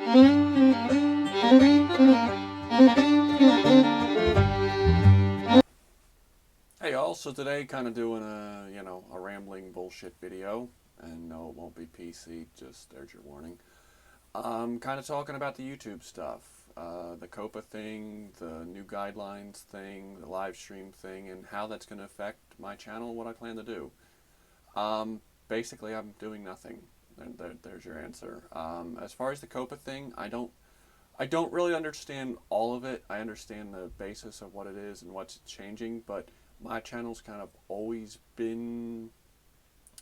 Hey y'all, so today kind of doing a rambling bullshit video, and no, it won't be PC, just there's your warning. Kind of talking about the YouTube stuff, the COPA thing, the new guidelines thing, the live stream thing, and how that's going to affect my channel, what I plan to do. Basically, I'm doing nothing. There's your answer. As far as the COPA thing, I don't really understand all of it. I understand the basis of what it is and what's changing, but my channel's kind of always been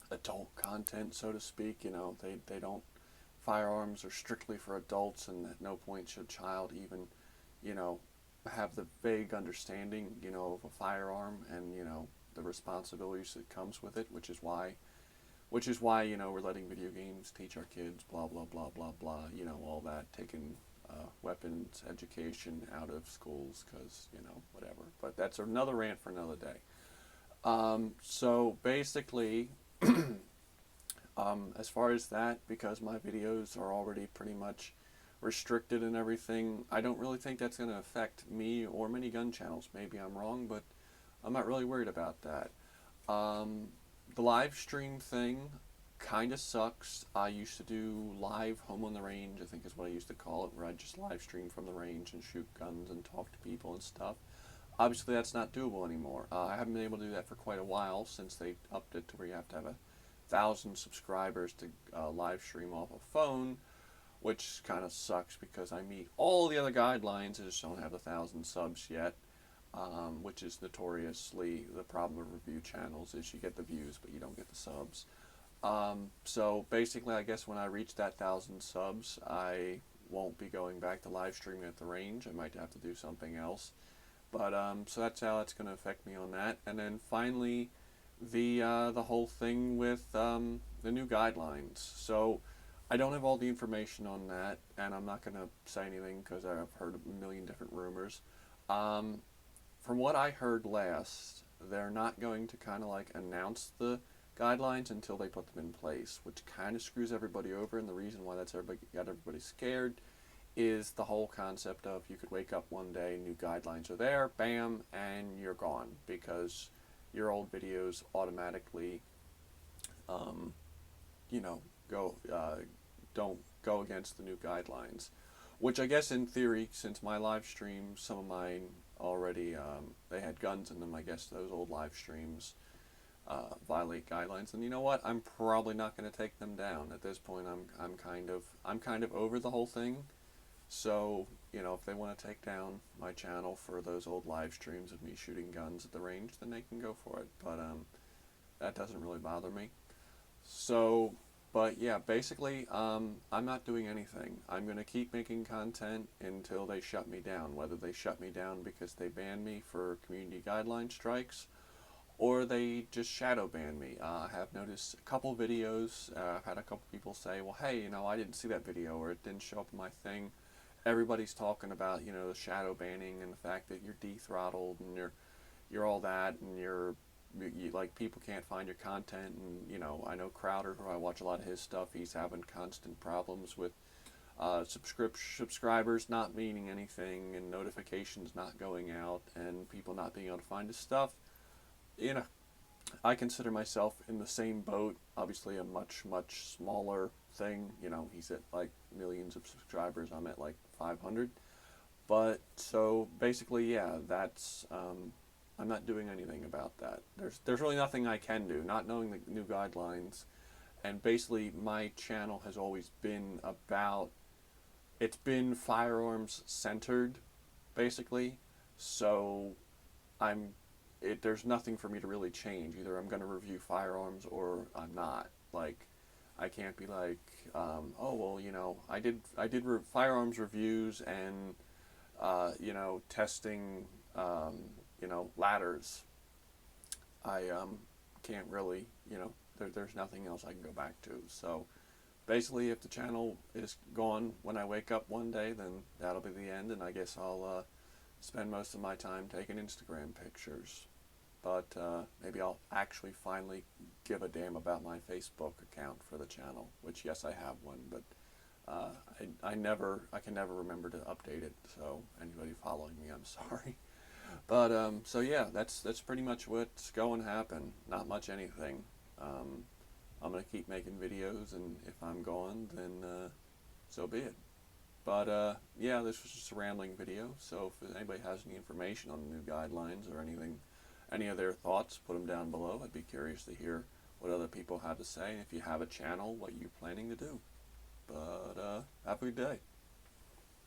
adult content, so to speak. They don't, firearms are strictly for adults, and at no point should a child even, you know, have the vague understanding, of a firearm and, the responsibilities that comes with it, which is why we're letting video games teach our kids blah blah blah blah blah, all that, taking weapons education out of schools because whatever. But that's another rant for another day. So basically, as far as that, because my videos are already pretty much restricted and everything, I don't really think that's going to affect me or many gun channels. Maybe I'm wrong, but I'm not really worried about that. The live stream thing kind of sucks. I used to do live home on the range, I think is what I used to call it, where I just live stream from the range and shoot guns and talk to people and stuff. Obviously, that's not doable anymore. I haven't been able to do that for quite a while since they upped it to where you have to have 1,000 subscribers to live stream off a phone, which kind of sucks because I meet all the other guidelines. I just don't have 1,000 subs yet. Which is notoriously the problem with review channels, is you get the views but you don't get the subs. So basically, I guess when I reach that 1,000 subs, I won't be going back to live streaming at the range. I might have to do something else. But so that's how it's going to affect me on that. And then finally, the whole thing with the new guidelines. So I don't have all the information on that, and I'm not going to say anything because I've heard a million different rumors. From what I heard last, they're not going to kind of like announce the guidelines until they put them in place, which kind of screws everybody over. And the reason why that's got everybody scared is the whole concept of you could wake up one day, new guidelines are there, bam, and you're gone because your old videos automatically, go don't go against the new guidelines. Which I guess in theory, since my live streams, some of mine already, they had guns in them, I guess those old live streams violate guidelines. And you know what? I'm probably not going to take them down at this point. I'm kind of over the whole thing. So if they want to take down my channel for those old live streams of me shooting guns at the range, then they can go for it. But that doesn't really bother me. So, but yeah, basically, I'm not doing anything. I'm going to keep making content until they shut me down, whether they shut me down because they ban me for community guideline strikes, or they just shadow ban me. I have noticed a couple videos, I've had a couple people say, well, hey, I didn't see that video, or it didn't show up in my thing. Everybody's talking about, the shadow banning and the fact that you're dethrottled and you're all that, and like, people can't find your content. And I know Crowder, who I watch a lot of his stuff, he's having constant problems with subscribers not meaning anything and notifications not going out and people not being able to find his stuff. I consider myself in the same boat. Obviously a much smaller thing. He's at like millions of subscribers, I'm at like 500. But so basically, yeah, that's I'm not doing anything about that. There's really nothing I can do, not knowing the new guidelines. And basically, my channel has always been it's been firearms centered, basically. So there's nothing for me to really change. Either I'm going to review firearms or I'm not. Like, I can't be like, oh well, I did firearms reviews and testing, ladders. I can't really, there's nothing else I can go back to. So basically, if the channel is gone when I wake up one day, then that'll be the end, and I guess I'll spend most of my time taking Instagram pictures. But maybe I'll actually finally give a damn about my Facebook account for the channel, which, yes, I have one, but I can never remember to update it. So anybody following me, I'm sorry. But so yeah, that's pretty much what's going to happen. Not much anything. I'm gonna keep making videos, and if I'm gone, then so be it. But yeah, this was just a rambling video. So if anybody has any information on the new guidelines or anything, any of their thoughts, put them down below. I'd be curious to hear what other people have to say. And if you have a channel, what you're planning to do. But have a good day.